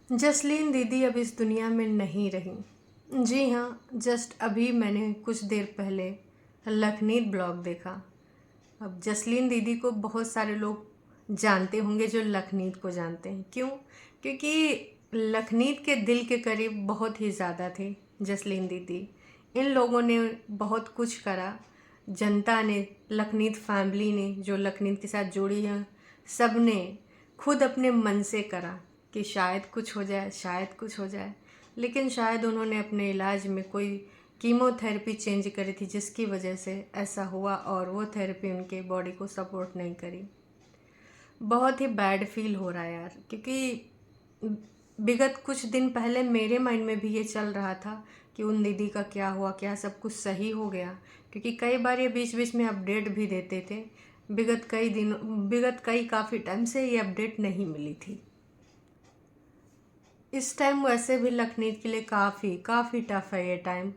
जसलीन दीदी अब इस दुनिया में नहीं रही। जी हाँ, जस्ट अभी मैंने कुछ देर पहले लखनीत ब्लॉग देखा। अब जसलीन दीदी को बहुत सारे लोग जानते होंगे जो लखनीत को जानते हैं। क्यों? क्योंकि लखनीत के दिल के करीब बहुत ही ज़्यादा थे जसलीन दीदी। इन लोगों ने बहुत कुछ करा। जनता ने, लखनीत फैमिली ने, जो लखनीत के साथ जुड़ी है, सब ने खुद अपने मन से करा कि शायद कुछ हो जाए, शायद कुछ हो जाए। लेकिन शायद उन्होंने अपने इलाज में कोई कीमोथेरेपी चेंज करी थी, जिसकी वजह से ऐसा हुआ और वो थेरेपी उनके बॉडी को सपोर्ट नहीं करी। बहुत ही बैड फील हो रहा है यार, क्योंकि विगत कुछ दिन पहले मेरे माइंड में भी ये चल रहा था कि उन दीदी का क्या हुआ, क्या सब कुछ सही हो गया। क्योंकि कई बार ये बीच बीच में अपडेट भी देते थे। विगत कई काफ़ी टाइम से ये अपडेट नहीं मिली थी। इस टाइम वैसे भी लखनीत के लिए काफ़ी काफ़ी टफ है ये टाइम।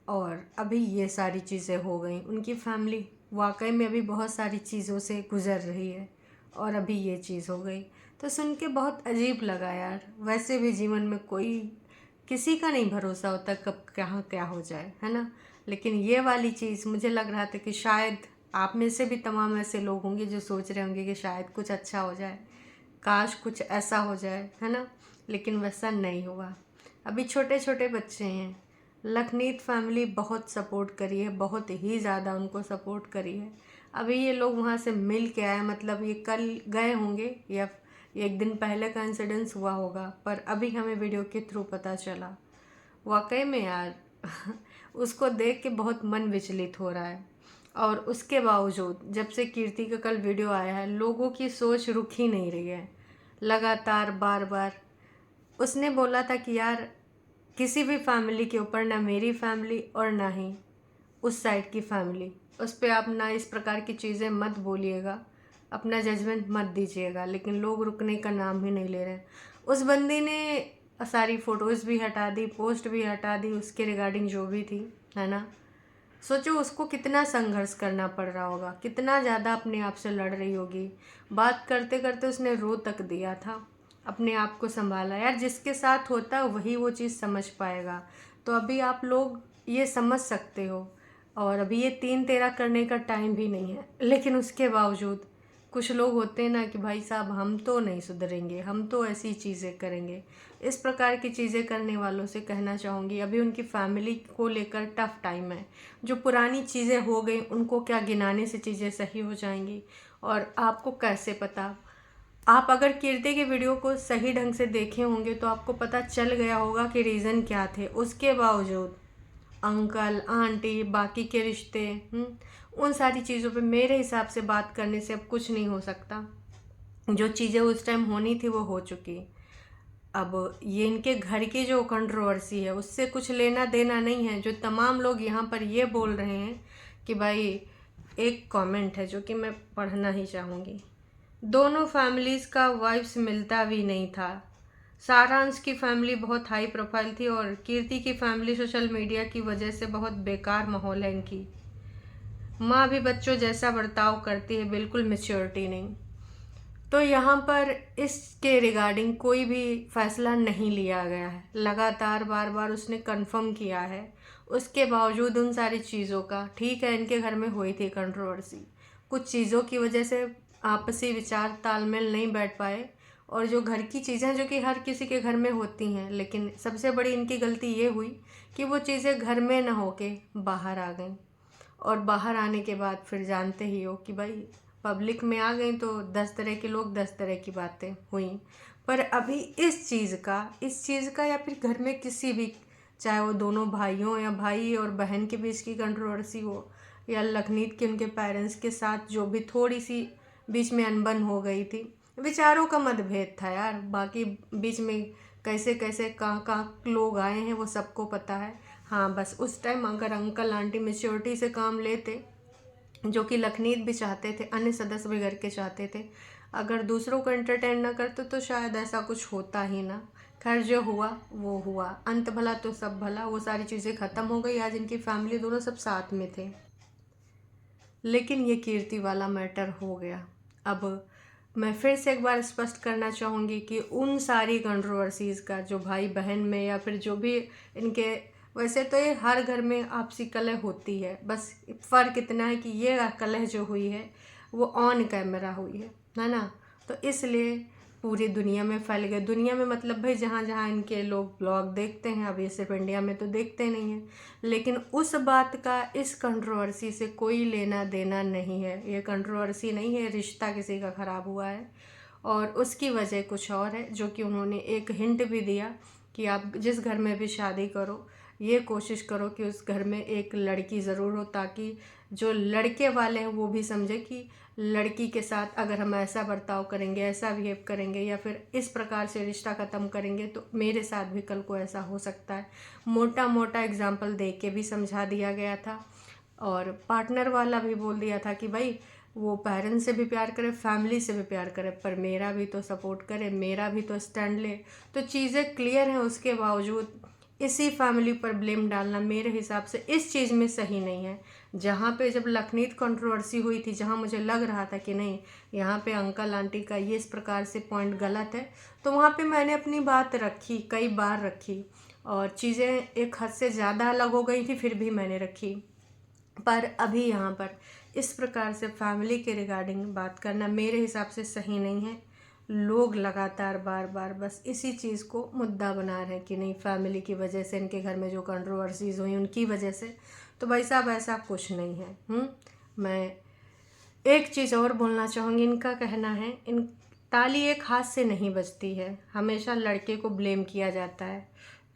और अभी ये सारी चीज़ें हो गई, उनकी फैमिली वाकई में अभी बहुत सारी चीज़ों से गुज़र रही है और अभी ये चीज़ हो गई तो सुन के बहुत अजीब लगा यार। वैसे भी जीवन में कोई किसी का नहीं भरोसा होता कब कहाँ क्या हो जाए, है ना। लेकिन ये वाली चीज़ मुझे लग रहा था कि शायद आप में से भी तमाम ऐसे लोग होंगे जो सोच रहे होंगे कि शायद कुछ अच्छा हो जाए, काश कुछ ऐसा हो जाए, है ना। लेकिन वैसा नहीं हुआ। अभी छोटे छोटे बच्चे हैं। लखनीत फैमिली बहुत सपोर्ट करी है, बहुत ही ज़्यादा उनको सपोर्ट करी है। अभी ये लोग वहाँ से मिल के आए, मतलब ये कल गए होंगे या एक दिन पहले का इंसिडेंस हुआ होगा, पर अभी हमें वीडियो के थ्रू पता चला। वाकई में यार उसको देख के बहुत मन विचलित हो रहा है। और उसके बावजूद जब से कीर्ति का कल वीडियो आया है, लोगों की सोच रुक ही नहीं रही है। लगातार बार बार उसने बोला था कि यार किसी भी फैमिली के ऊपर, ना मेरी फैमिली और ना ही उस साइड की फैमिली, उस पर आप ना इस प्रकार की चीज़ें मत बोलिएगा, अपना जजमेंट मत दीजिएगा। लेकिन लोग रुकने का नाम ही नहीं ले रहे। उस बंदी ने सारी फ़ोटोज़ भी हटा दी, पोस्ट भी हटा दी उसके रिगार्डिंग जो भी थी, है ना। सोचो उसको कितना संघर्ष करना पड़ रहा होगा, कितना ज़्यादा अपने आप से लड़ रही होगी। बात करते करते उसने रो तक दिया था, अपने आप को संभाला। यार जिसके साथ होता है वही वो चीज़ समझ पाएगा। तो अभी आप लोग ये समझ सकते हो। और अभी ये तीन तेरा करने का टाइम भी नहीं है, लेकिन उसके बावजूद कुछ लोग होते हैं ना कि भाई साहब हम तो नहीं सुधरेंगे, हम तो ऐसी चीज़ें करेंगे। इस प्रकार की चीज़ें करने वालों से कहना चाहूँगी, अभी उनकी फैमिली को लेकर टफ टाइम है। जो पुरानी चीज़ें हो गई उनको क्या गिनाने से चीज़ें सही हो जाएंगी? और आपको कैसे पता? आप अगर कीर्ति के वीडियो को सही ढंग से देखे होंगे तो आपको पता चल गया होगा कि रीज़न क्या थे। उसके बावजूद अंकल आंटी बाकी के रिश्ते, उन सारी चीज़ों पे मेरे हिसाब से बात करने से अब कुछ नहीं हो सकता। जो चीज़ें उस टाइम होनी थी वो हो चुकी। अब ये इनके घर की जो कंट्रोवर्सी है उससे कुछ लेना देना नहीं है। जो तमाम लोग यहाँ पर ये बोल रहे हैं कि भाई, एक कमेंट है जो कि मैं पढ़ना ही चाहूँगी। दोनों फैमिलीज़ का वाइब्स मिलता भी नहीं था। सारांश की फैमिली बहुत हाई प्रोफाइल थी और कीर्ति की फैमिली सोशल मीडिया की वजह से बहुत बेकार माहौल है इनकी। माँ भी बच्चों जैसा बर्ताव करती है, बिल्कुल मैच्योरिटी नहीं। तो यहाँ पर इसके रिगार्डिंग कोई भी फैसला नहीं लिया गया है। लगातार बार बार उसने कंफर्म किया है। उसके बावजूद उन सारी चीज़ों का, ठीक है इनके घर में हुई थी कंट्रोवर्सी, कुछ चीज़ों की वजह से आपसी विचार तालमेल नहीं बैठ पाए। और जो घर की चीज़ें जो कि हर किसी के घर में होती हैं, लेकिन सबसे बड़ी इनकी गलती ये हुई कि वो चीज़ें घर में ना होके बाहर आ गई। और बाहर आने के बाद फिर जानते ही हो कि भाई पब्लिक में आ गई तो 10 तरह के लोग, 10 तरह की बातें हुई। पर अभी इस चीज़ का या फिर घर में किसी भी, चाहे वो दोनों भाइयों या भाई और बहन के बीच की कंट्रोवर्सी हो, या लखनीत के उनके पेरेंट्स के साथ जो भी थोड़ी सी बीच में अनबन हो गई थी, विचारों का मतभेद था यार। बाकी बीच में कैसे कैसे कहाँ कहाँ लोग आए हैं वो सबको पता है। हाँ बस उस टाइम अगर अंकल आंटी मेच्योरिटी से काम लेते, जो कि लखनीत भी चाहते थे, अन्य सदस्य भी घर के चाहते थे, अगर दूसरों को एंटरटेन ना करते तो शायद ऐसा कुछ होता ही ना। खैर जो हुआ वो हुआ, अंत भला तो सब भला। वो सारी चीज़ें ख़त्म हो गई, आज इनकी फैमिली दोनों सब साथ में थे। लेकिन ये कीर्ति वाला मैटर हो गया। अब मैं फिर से एक बार स्पष्ट करना चाहूँगी कि उन सारी कंट्रोवर्सीज़ का जो भाई बहन में या फिर जो भी इनके, वैसे तो ये हर घर में आपसी कलह होती है, बस फ़र्क इतना है कि ये कलह जो हुई है वो ऑन कैमरा हुई है ना। तो इसलिए पूरी दुनिया में फैल गए। दुनिया में मतलब भाई जहाँ जहाँ इनके लोग ब्लॉग देखते हैं, अब ये सिर्फ इंडिया में तो देखते नहीं हैं, लेकिन उस बात का इस कंट्रोवर्सी से कोई लेना देना नहीं है। ये कंट्रोवर्सी नहीं है, रिश्ता किसी का ख़राब हुआ है और उसकी वजह कुछ और है, जो कि उन्होंने एक हिंट भी दिया कि आप जिस घर में भी शादी करो ये कोशिश करो कि उस घर में एक लड़की ज़रूर हो, ताकि जो लड़के वाले हैं वो भी समझे कि लड़की के साथ अगर हम ऐसा बर्ताव करेंगे, ऐसा बिहेव करेंगे या फिर इस प्रकार से रिश्ता ख़त्म करेंगे तो मेरे साथ भी कल को ऐसा हो सकता है। मोटा मोटा एग्जाम्पल दे के भी समझा दिया गया था और पार्टनर वाला भी बोल दिया था कि भाई वो पेरेंट्स से भी प्यार करे, फैमिली से भी प्यार करे, पर मेरा भी तो सपोर्ट करे, मेरा भी तो स्टैंड ले। तो चीज़ें क्लियर हैं, उसके बावजूद इसी फैमिली पर ब्लेम डालना मेरे हिसाब से इस चीज़ में सही नहीं है। जहाँ पे जब लखनीत कंट्रोवर्सी हुई थी, जहाँ मुझे लग रहा था कि नहीं यहाँ पे अंकल आंटी का ये इस प्रकार से पॉइंट गलत है, तो वहाँ पे मैंने अपनी बात रखी, कई बार रखी और चीज़ें एक हद से ज़्यादा अलग हो गई थी, फिर भी मैंने रखी। पर अभी यहाँ पर इस प्रकार से फैमिली के रिगार्डिंग बात करना मेरे हिसाब से सही नहीं है। लोग लगातार बार बार बस इसी चीज़ को मुद्दा बना रहे हैं कि नहीं फैमिली की वजह से, इनके घर में जो कंट्रोवर्सीज़ हुई उनकी वजह से। तो भाई साहब ऐसा कुछ नहीं है। मैं एक चीज़ और बोलना चाहूँगी, इनका कहना है इन ताली एक हाथ से नहीं बजती है, हमेशा लड़के को ब्लेम किया जाता है।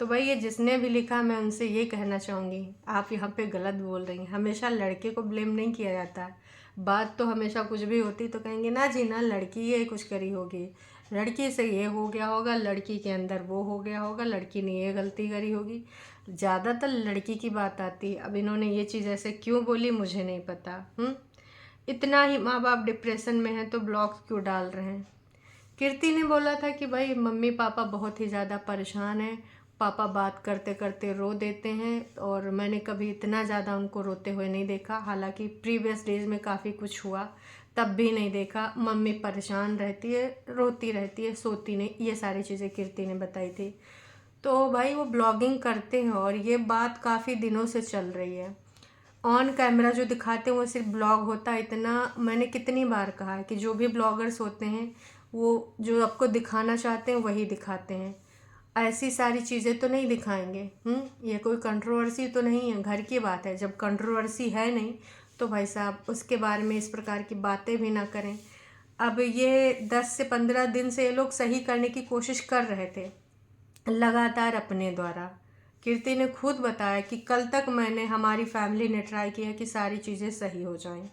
तो भाई ये जिसने भी लिखा, मैं उनसे ये कहना चाहूँगी आप यहाँ पे गलत बोल रही हैं। हमेशा लड़के को ब्लेम नहीं किया जाता है। बात तो हमेशा कुछ भी होती तो कहेंगे ना जी ना, लड़की ये कुछ करी होगी, लड़की से ये हो गया होगा, लड़की के अंदर वो हो गया होगा, लड़की ने ये गलती करी होगी। ज़्यादातर लड़की की बात आती है। अब इन्होंने ये चीज़ ऐसे क्यों बोली मुझे नहीं पता। इतना ही माँ बाप डिप्रेशन में हैं तो ब्लॉग्स क्यों डाल रहे हैं। कीर्ति ने बोला था कि भाई मम्मी पापा बहुत ही ज़्यादा परेशान हैं, पापा बात करते करते रो देते हैं और मैंने कभी इतना ज़्यादा उनको रोते हुए नहीं देखा। हालांकि प्रीवियस डेज में काफ़ी कुछ हुआ, तब भी नहीं देखा। मम्मी परेशान रहती है, रोती रहती है, सोती नहीं, ये सारी चीज़ें कीर्ति ने बताई थी। तो भाई वो ब्लॉगिंग करते हैं और ये बात काफ़ी दिनों से चल रही है। ऑन कैमरा जो दिखाते हैं वो सिर्फ ब्लॉग होता है। इतना मैंने कितनी बार कहा है कि जो भी ब्लॉगर्स होते हैं वो जो आपको दिखाना चाहते हैं वही दिखाते हैं, ऐसी सारी चीज़ें तो नहीं दिखाएंगे। ये कोई कंट्रोवर्सी तो नहीं है, घर की बात है। जब कंट्रोवर्सी है नहीं तो भाई साहब उसके बारे में इस प्रकार की बातें भी ना करें। अब ये 10 से 15 दिन से ये लोग सही करने की कोशिश कर रहे थे लगातार अपने द्वारा। कीर्ति ने खुद बताया कि कल तक हमारी फैमिली ने ट्राई किया कि सारी चीज़ें सही हो जाएं,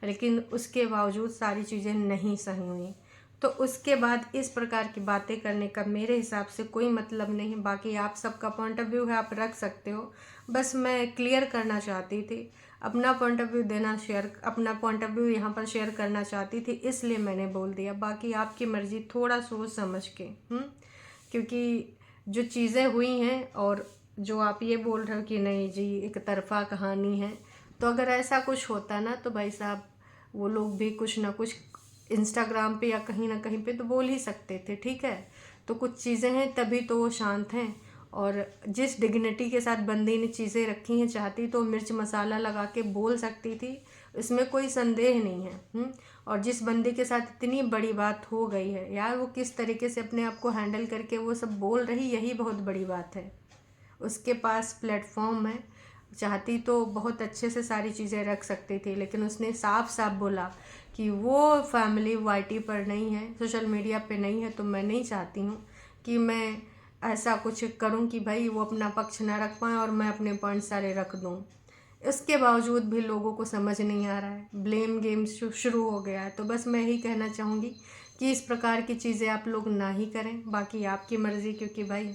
लेकिन उसके बावजूद सारी चीज़ें नहीं सही हुई। तो उसके बाद इस प्रकार की बातें करने का मेरे हिसाब से कोई मतलब नहीं है। बाकी आप सबका पॉइंट ऑफ व्यू है, आप रख सकते हो, बस मैं क्लियर करना चाहती थी, अपना पॉइंट ऑफ व्यू अपना पॉइंट ऑफ व्यू यहाँ पर शेयर करना चाहती थी, इसलिए मैंने बोल दिया। बाकी आपकी मर्ज़ी, थोड़ा सोच समझ के। क्योंकि जो चीज़ें हुई हैं और जो आप ये बोल रहे हो कि नहीं जी एक तरफा कहानी है, तो अगर ऐसा कुछ होता ना तो भाई साहब वो लोग भी कुछ ना कुछ इंस्टाग्राम पे या कहीं ना कहीं पे तो बोल ही सकते थे, ठीक है। तो कुछ चीज़ें हैं तभी तो वो शांत हैं, और जिस डिग्निटी के साथ बंदी ने चीज़ें रखी हैं, चाहती तो मिर्च मसाला लगा के बोल सकती थी, इसमें कोई संदेह नहीं है। और जिस बंदी के साथ इतनी बड़ी बात हो गई है यार, वो किस तरीके से अपने आप को हैंडल करके वो सब बोल रही, यही बहुत बड़ी बात है। उसके पास प्लेटफॉर्म है, चाहती तो बहुत अच्छे से सारी चीज़ें रख सकती थी, लेकिन उसने साफ साफ बोला कि वो फैमिली वाईटी पर नहीं है, सोशल मीडिया पे नहीं है, तो मैं नहीं चाहती हूँ कि मैं ऐसा कुछ करूँ कि भाई वो अपना पक्ष ना रख पाएँ और मैं अपने पॉइंट सारे रख दूँ। इसके बावजूद भी लोगों को समझ नहीं आ रहा है, ब्लेम गेम शुरू हो गया है। तो बस मैं यही कहना चाहूँगी कि इस प्रकार की चीज़ें आप लोग ना ही करें, बाकी आपकी मर्ज़ी। क्योंकि भाई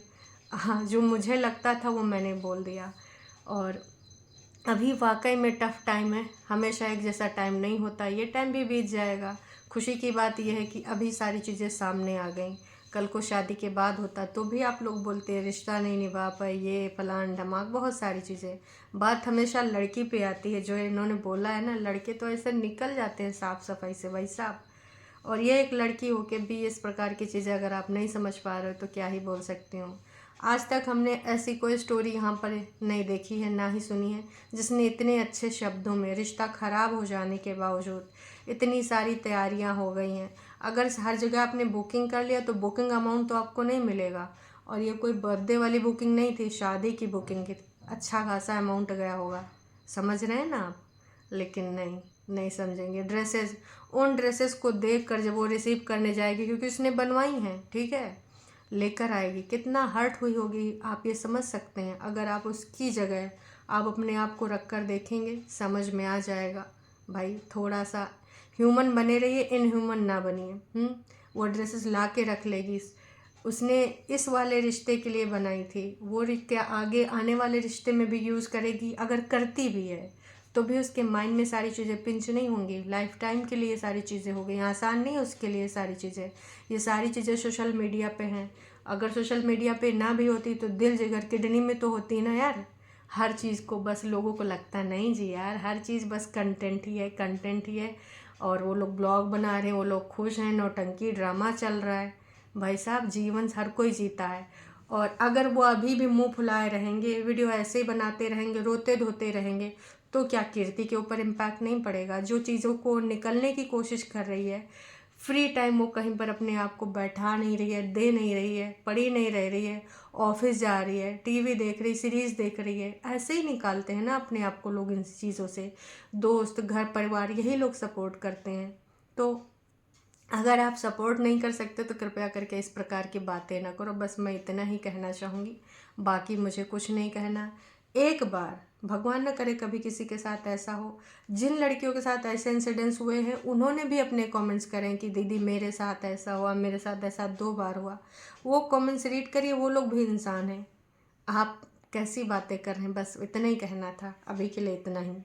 हाँ, जो मुझे लगता था वो मैंने बोल दिया। और अभी वाकई में टफ़ टाइम है, हमेशा एक जैसा टाइम नहीं होता, ये टाइम भी बीत जाएगा। खुशी की बात यह है कि अभी सारी चीज़ें सामने आ गई। कल को शादी के बाद होता तो भी आप लोग बोलते हैं रिश्ता नहीं निभा पाए, ये फलान ढमाक, बहुत सारी चीज़ें। बात हमेशा लड़की पे आती है, जो इन्होंने बोला है ना, लड़के तो ऐसे निकल जाते हैं साफ़ सफाई से भाई साहब। और ये एक लड़की हो के भी इस प्रकार की चीज़ें अगर आप नहीं समझ पा रहे हो तो क्या ही बोल सकती हूँ। आज तक हमने ऐसी कोई स्टोरी यहाँ पर नहीं देखी है, ना ही सुनी है, जिसने इतने अच्छे शब्दों में रिश्ता ख़राब हो जाने के बावजूद इतनी सारी तैयारियाँ हो गई हैं। अगर हर जगह आपने बुकिंग कर लिया तो बुकिंग अमाउंट तो आपको नहीं मिलेगा। और ये कोई बर्थडे वाली बुकिंग नहीं थी, शादी की बुकिंग की, अच्छा खासा अमाउंट गया होगा, समझ रहे हैं ना आप। लेकिन नहीं, नहीं समझेंगे। ड्रेसेस, उन ड्रेसेस को देख कर जब वो रिसीव करने जाएगी, क्योंकि उसने बनवाई हैं, ठीक है, लेकर आएगी, कितना हर्ट हुई होगी आप ये समझ सकते हैं। अगर आप उसकी जगह आप अपने आप को रख कर देखेंगे, समझ में आ जाएगा। भाई थोड़ा सा ह्यूमन बने रहिए, इनह्यूमन ना बनिए। वो ड्रेसेस ला के रख लेगी, उसने इस वाले रिश्ते के लिए बनाई थी, वो क्या आगे आने वाले रिश्ते में भी यूज़ करेगी। अगर करती भी है तो भी उसके माइंड में सारी चीज़ें पिंच नहीं होंगी, लाइफ टाइम के लिए सारी चीज़ें हो गई, आसान नहीं है उसके लिए सारी चीज़ें। ये सारी चीज़ें सोशल मीडिया पे हैं, अगर सोशल मीडिया पे ना भी होती तो दिल जिगर किडनी में तो होती ना यार। हर चीज़ को बस लोगों को लगता नहीं जी यार, हर चीज़ बस कंटेंट ही है, कंटेंट ही है। और वो लोग ब्लॉग बना रहे हैं, वो लोग खुश हैं, नौटंकी ड्रामा चल रहा है। भाई साहब जीवन हर कोई जीता है। और अगर वो अभी भी मुंह फुलाए रहेंगे, वीडियो ऐसे ही बनाते रहेंगे, रोते धोते रहेंगे, तो क्या कीर्ति के ऊपर इम्पैक्ट नहीं पड़ेगा। जो चीज़ों को निकलने की कोशिश कर रही है, फ्री टाइम वो कहीं पर अपने आप को बैठा नहीं रही है, दे नहीं रही है, पढ़ी नहीं रह रही है, ऑफिस जा रही है, टीवी देख रही, सीरीज़ देख रही है, ऐसे ही निकालते हैं ना अपने आप को लोग इन चीज़ों से। दोस्त, घर परिवार, यही लोग सपोर्ट करते हैं। तो अगर आप सपोर्ट नहीं कर सकते तो कृपया करके इस प्रकार की बातें ना करो। बस मैं इतना ही कहना चाहूँगी, बाकी मुझे कुछ नहीं कहना। एक बार, भगवान न करे कभी किसी के साथ ऐसा हो, जिन लड़कियों के साथ ऐसे इंसिडेंट्स हुए हैं उन्होंने भी अपने कमेंट्स करें कि दीदी मेरे साथ ऐसा हुआ, मेरे साथ ऐसा 2 बार हुआ। वो कमेंट्स रीड करिए, वो लोग भी इंसान हैं। आप कैसी बातें कर रहे हैं, बस इतना ही कहना था, अभी के लिए इतना ही।